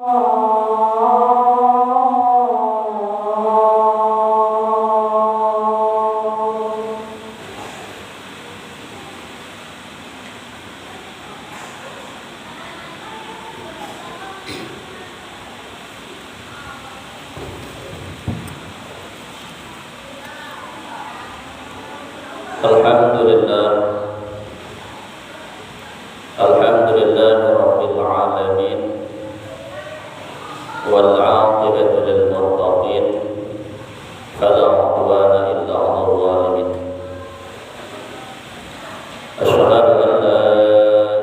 Alhamdulillah Rabbil Alamin, wal 'aqibatu lil muttaqin, fala 'udwana illa 'alal zalimin. Asyhadu an la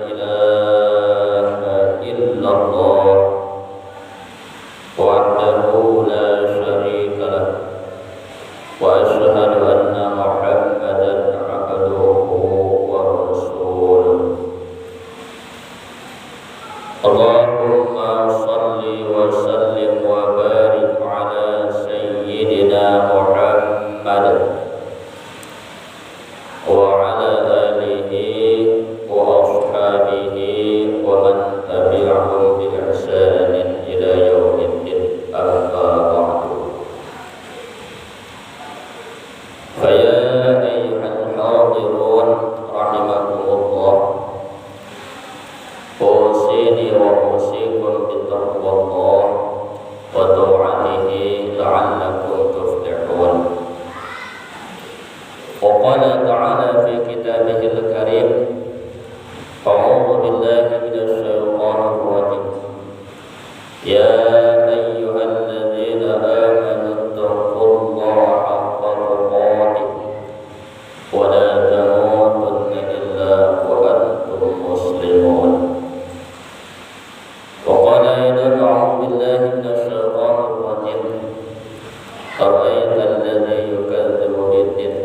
ilaha illallah wahdahu la syarika lah, wa asyhadu anna Muhammadan 'abduhu wa rasuluh. Allahumma salli wa sallim wa barik ala sayyidina Muhammad wa ala alihi wa ashabihi wa man tabi'ahum bi ihsanin ila yaumiddin, amma ba'du. Fa ya ayyuhal hadirun rahimakumullah, أوصيني وأوصيكم بتقوى الله وطاعته لعلكم تفلحون. وقال تعالى في كتابه الكريم: أعوذ بالله من الشيطان الرجيم. يا أيها الذين آمنوا اتقوا الله حق تقاته ولا تموتن إلا وأنتم مسلمون. وقال أيضا: أعوذ بالله من الشيطان الرجيم. أرأيت الذي يكذب بالدين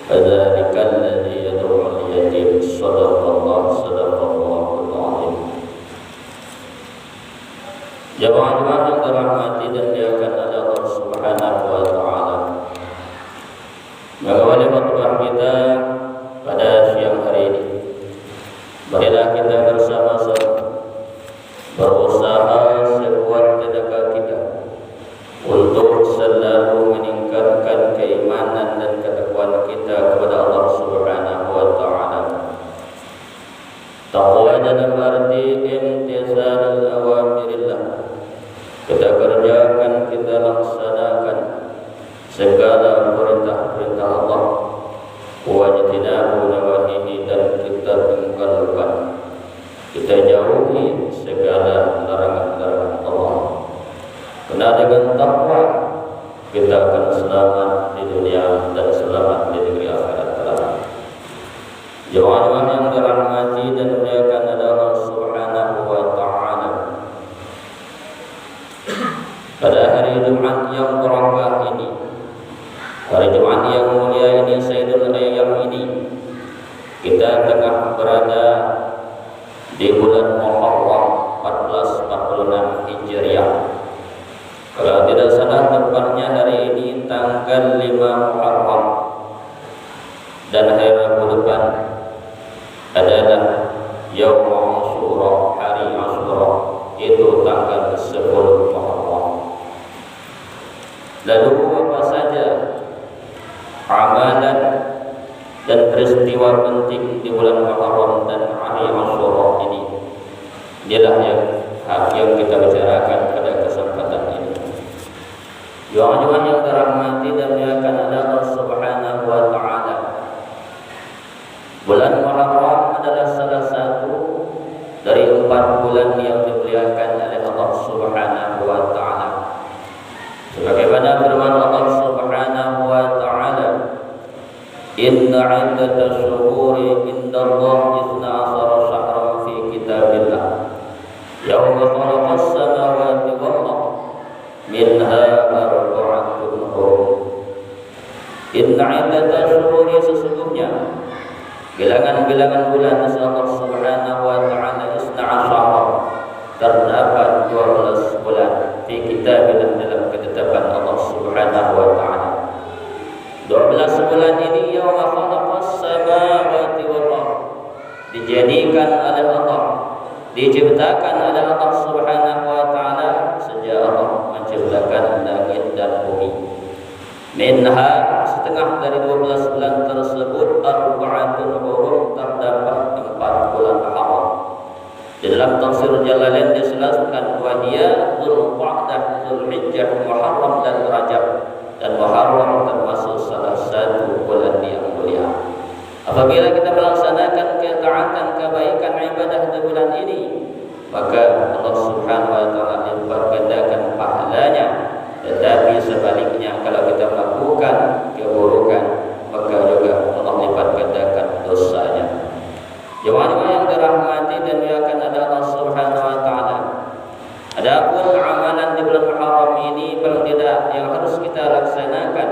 فذلك الذي يدعو اليتيم. صدق الله العظيم. Jemaah yang dirahmati dan dimuliakan oleh Allah Subhanahu wa taala. Mengawali khutbah kita pada siang hari ini, marilah kita bersama-sama berusaha sekuat tenaga kita untuk selalu meningkatkan keimanan dan ketakwaan kita kepada Allah Subhanahu wa taala. Taqwa dalam arti imtithalul awamirillah, kita kerjakan, kita laksanakan segala perintah-perintah Allah, wajtinabu nawahihi, dan kita tinggalkan, kita jauhi segala larangan-larangan Allah. Karena dengan takwa kita akan selamat di dunia dan selamat di negeri akhirat kelak. Jemaah yang dirahmati dan dimuliakan oleh Allah Subhanahu wa taala, pada hari Jumat yang barakah ini, hari Jumat yang mulia ini, Sayyidul Ayyam ini, kita tengah berada di bulan Muharram 1446 Hijriah. Kalau tidak salah tepatnya hari ini tanggal 5 Muharram, dan hari Rabu depan adalah Yaum Ashura, hari Ashura, itu tanggal 10 Muharram. Lalu apa saja amalan dan peristiwa penting di bulan Muharram dan hari Ashura ini? Inilah yang kita bicarakan pada kesempatan ini. Jemaah yang dirahmati dan dimuliakan oleh Allah Subhanahu wa taala, bulan Muharram adalah salah satu dari 4 bulan yang dimuliakan oleh Allah Subhanahu wa taala. Sebagaimana firman Allah Subhanahu wa taala, Inna 'iddatash shuhuri indallahi 12 syahran fi kitabillah yawma khalaqas samawati wal ardh minha arba'atun hurum. Inna 'iddatash shuhuri, sesungguhnya bilangan-bilangan bulan Allah Subhanahu wa taala 12 syahran, terdapat 12 bulan fi kitabillah, dalam ketetapan Allah Subhanahu wa taala. 12 bulan ini yauma khalaqas samawati wal ardh, dijadikan oleh Allah, diciptakan oleh Allah Subhanahu wa taala Minha, setengah dari 12 bulan tersebut, arba'atun hurum, terdapat 4 bulan haram. Di dalam tafsir Jalalain dijelaskan wahia Dzulqa'dah, Dzulhijjah, Muharram dan Rajab. Dan Muharram termasuk salah satu bulan yang mulia. Apabila kita melaksanakan ketaatan, kebaikan, ibadah di bulan ini, maka Allah Subhanahu wa taala lipat gandakan pahalanya. Tetapi sebaliknya, kalau kita melakukan keburukan, maka juga Allah lipat gandakan dosanya. Jemaah yang dirahmati dan dimuliakan Allah Subhanahu wa taala. Adapun amalan di bulan Muharram ini paling tidak yang harus kita laksanakan,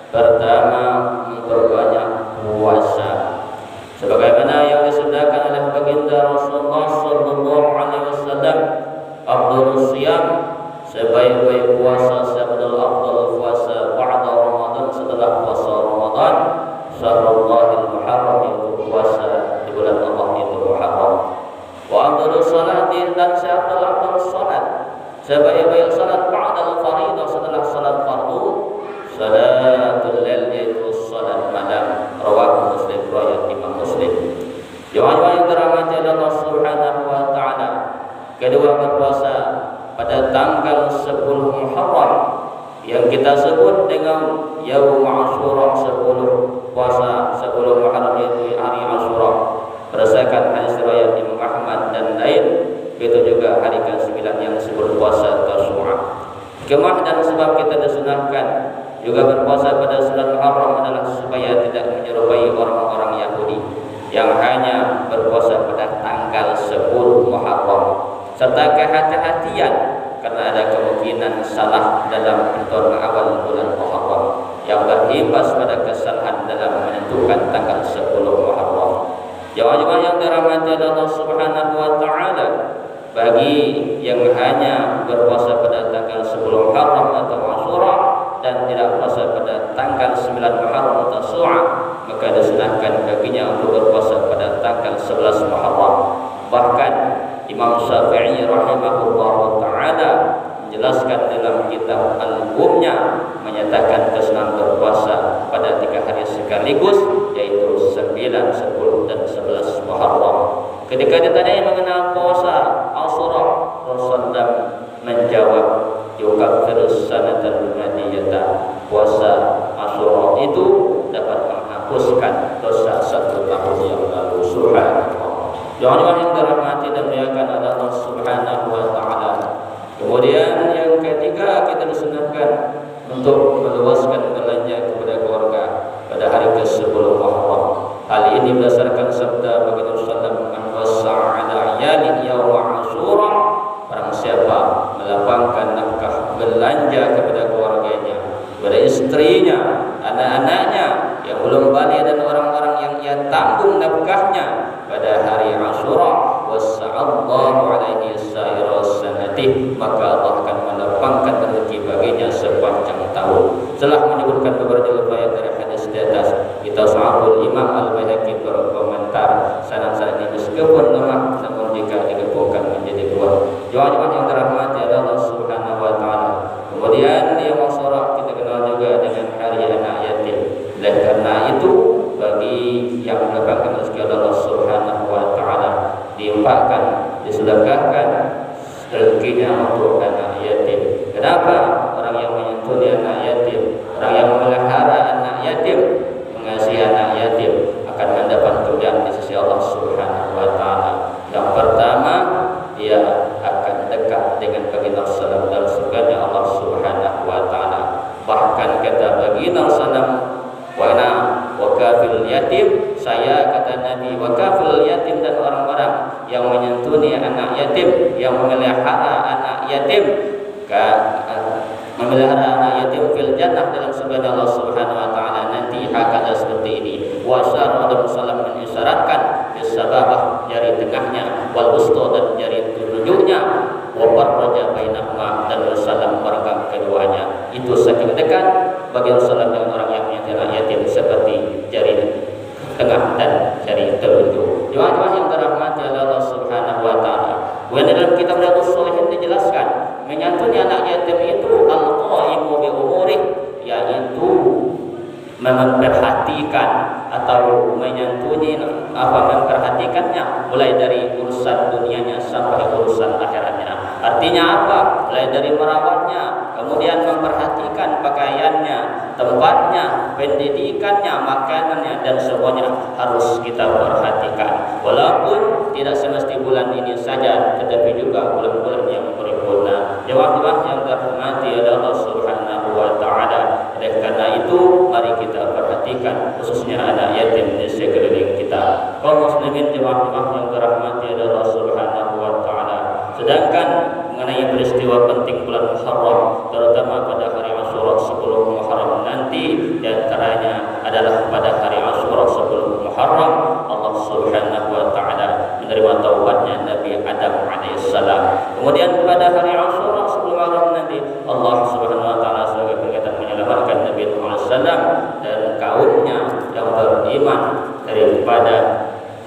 pertama, memperbanyak puasa. Sebagaimana yang disabdakan oleh baginda Rasulullah sallallahu alaihi wasallam, afdhalus shiyam, sebaik-baik puasa, sabdul afdal puasa ba'da Ramadan, setelah puasa Ramadan, syahrul Muharram, itu puasa di bulan Allah itu Muharram. Wa afdhalus salati, dan seafdal salat, sebaik-baik salat ba'da fardhu, setelah salat fardu, salatul lail, yaitu salat malam. Rawahu Muslim, riwayat Imam Muslim. Jemaah yang dirahmati Allah Subhanahu wa taala, kedua, berpuasa pada tanggal 10 Muharram yang kita sebut dengan Yaum Ashura, 10 puasa 10 Muharram, yaitu hari Ashura. Berdasarkan hadis riwayat Imam Ahmad dan lain, itu juga hari ke-9 yang disebut puasa Tasyu'a. Hikmah dan sebab kita disunahkan juga berpuasa pada bulan Muharram adalah supaya tidak menyerupai orang-orang Yahudi yang hanya berpuasa pada tanggal 10 Muharram, serta kehati-hatian karena ada kemungkinan salah dalam hitungan awal bulan Muharram yang berimbas pada kesalahan dalam menentukan tanggal 10 Muharram. Jemaah yang dirahmati Allah Subhanahu wa taala, bagi yang hanya berpuasa pada tanggal 10 Muharram atau Ashura dan tidak puasa pada tanggal 9 Muharram atau Tasyu'a, maka disunahkan baginya untuk berpuasa pada tanggal 11 Muharram. Bahkan Imam Syafi'i rahimahullah taala menjelaskan dalam kitab Al-Umnya, menyatakan kesunahan berpuasa pada 3 hari sekaligus, yaitu 9, 10 dan 11 Muharram. Ketika ditanyai mengenai puasa Ashura, Rasulullah menjawab, yukaffirus sanatal madiyata, puasa Ashura itu dapat menghapuskan dosa 1 tahun yang lalu. Subhanallah. Jemaah yang dirahmati dan dimuliakan Allah Subhanahu wa taala. Kemudian yang ketiga, kita disunahkan untuk meluaskan belanja kepada keluarga pada hari ke-10 Muharram. Hal ini berdasarkan sabda baginda Rasulullah, "Man wasa'a 'ala 'iyalihi yawma Ashura", barang siapa melapangkan nafkah belanja kepada keluarganya, kepada istrinya, anak-anaknya yang belum balik dan orang-orang yang ia tanggung nafkahnya pada hari Ashura, wasa'allahu alaihi saira sanatih, maka Allah akan melapangkan rezeki baginya sepanjang tahun. Setelah menyebutkan beberapa riwayat dari hadis di atas, kita sahabul Imam Al-Baihaqi berkomentar, sanad-sanad ini meskipun lemah, namun jika digabungkan menjadi kuat. Jemaah yang dirahmati Allah Subhanahu wa taala. Kemudian yang Ashura kita kenal juga dengan hari anak yatim. Oleh karena itu, bagi yang mendapatkan rezeki Allah Subhanahu wa taala, diinfakkan, disedekahkan rezekinya untuk anak yatim. Kenapa? Orang yang menyantuni anak yatim, orang yang memelihara anak yatim, mengasihi anak yatim, akan mendapat kemuliaan di sisi Allah Subhanahu wa taala. Yang pertama, dia akan dekat dengan baginda sallallahu dalam surganya Allah Subhanahu wa taala. Bahkan kata baginda sallallahu, wa ana wakafil yatim, saya kata Nabi, wakafil yatim, dan orang-orang yang menyantuni anak yatim, yang memelihara anak yatim, memelihara anak yatim fil jannah, dalam surga Allah Subhanahu wa taala nanti hakada seperti ini. Wa syara'u salam, mengisyaratkan bisababah, jari tengahnya, wal wusta, dan jari telunjuknya, wa farraja bainahuma, dan salam merekam keduanya. Itu saking dekat bagi salam dengan orang yang menyantuni anak yatim seperti jari tengah dan jari telunjuk. Jemaah yang dirahmati Allah Subhanahu wa taala. Kemudian dalam kitab Riyadhus Shalihin dijelaskan, menyantuni anak yatim itu al-qaimu bi umurih, yaitu memperhatikan atau menyantuni memperhatikannya mulai dari urusan dunianya sampai urusan akhiratnya. Artinya apa? Mulai dari merawatnya, kemudian memperhatikan pakaiannya, tempatnya, pendidikannya, makanannya, dan semuanya harus kita perhatikan. Walaupun tidak semesti bulan ini saja, tetapi juga bulan-bulan yang berikutnya. Jemaah-jemaah yang terhormati adalah Allah Subhanahu wa taala. Oleh karena itu, mari kita perhatikan khususnya anak yatim di sekeliling kita. Kaum muslimin jemaah-jemaah yang terhormati adalah Allah Subhanahu wa taala. Sedangkan mengenai peristiwa penting bulan Muharram, terutama pada hari Asyura 10 Muharram nanti, di antaranya adalah pada hari Asyura 10 Muharram Allah Subhanahu wa taala menerima taubatnya Nabi Adam alaihissalam. Kemudian pada hari Asyura 10 Muharram nanti Allah Subhanahu wa taala sebagai peringatan menyelamatkan Nabi Nuh alaihissalam dan kaumnya yang beriman daripada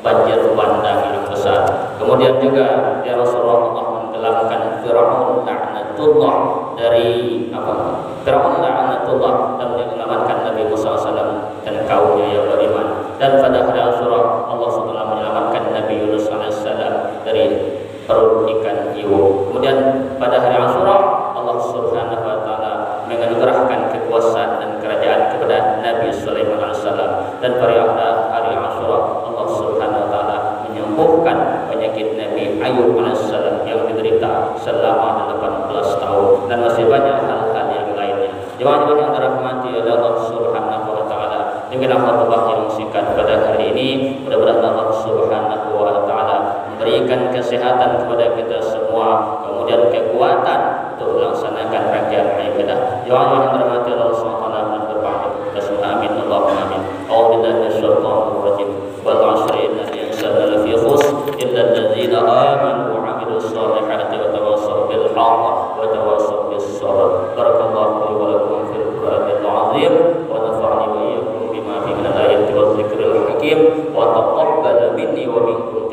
banjir bandang yang besar. Kemudian juga ya Rasulullah Allah menggelamkan Fir'aun laknatullah dari Fir'aun laknatullah dan menyelamatkan Nabi Musa SAW dan kaumnya yang beriman. Dan pada hari Asyura Allah SWT menyelamatkan Nabi Yunus alaihissalam dari perut ikan hiu. Kemudian pada hari Asyura Allah Subhanahu wa taala menganugerahkan kekuasaan dan kerajaan kepada Nabi Sulaiman alaihissalam. Dan pada hari Asyura Allah Subhanahu wa taala menyembuhkan penyakit Nabi Ayub alaihissalam yang diderita selama 18 tahun, dan masih banyak hal-hal yang lainnya. Jemaah-jemaah yang dirahmati oleh Allah Subhanahu wa taala, demikianlah khutbah yang singkat pada hari ini. Mudah-mudahan Allah Subhanahu wa taala memberikan kesehatan kepada kita semua, kemudian kekuatan untuk melaksanakan rangkaian ibadah. Jemaah yang dirahmati Allah Subhanahu wa taala, berdoa kita semua amin Allahumma amin. A'udzubillahi minasyaitonir rajim. Wal 'ashri innal insana lafi khusr illa alladzina amanu wa 'amilus solihati wa tawassaw bil haqq wa tawassaw bis sabr. Barakallahu li wa lakum fil Qur'anil 'azim wa nafa'ani wa iyyakum bima fihi min al-ayati wadh-dhikril hakim wa taqabbal minni wa minkum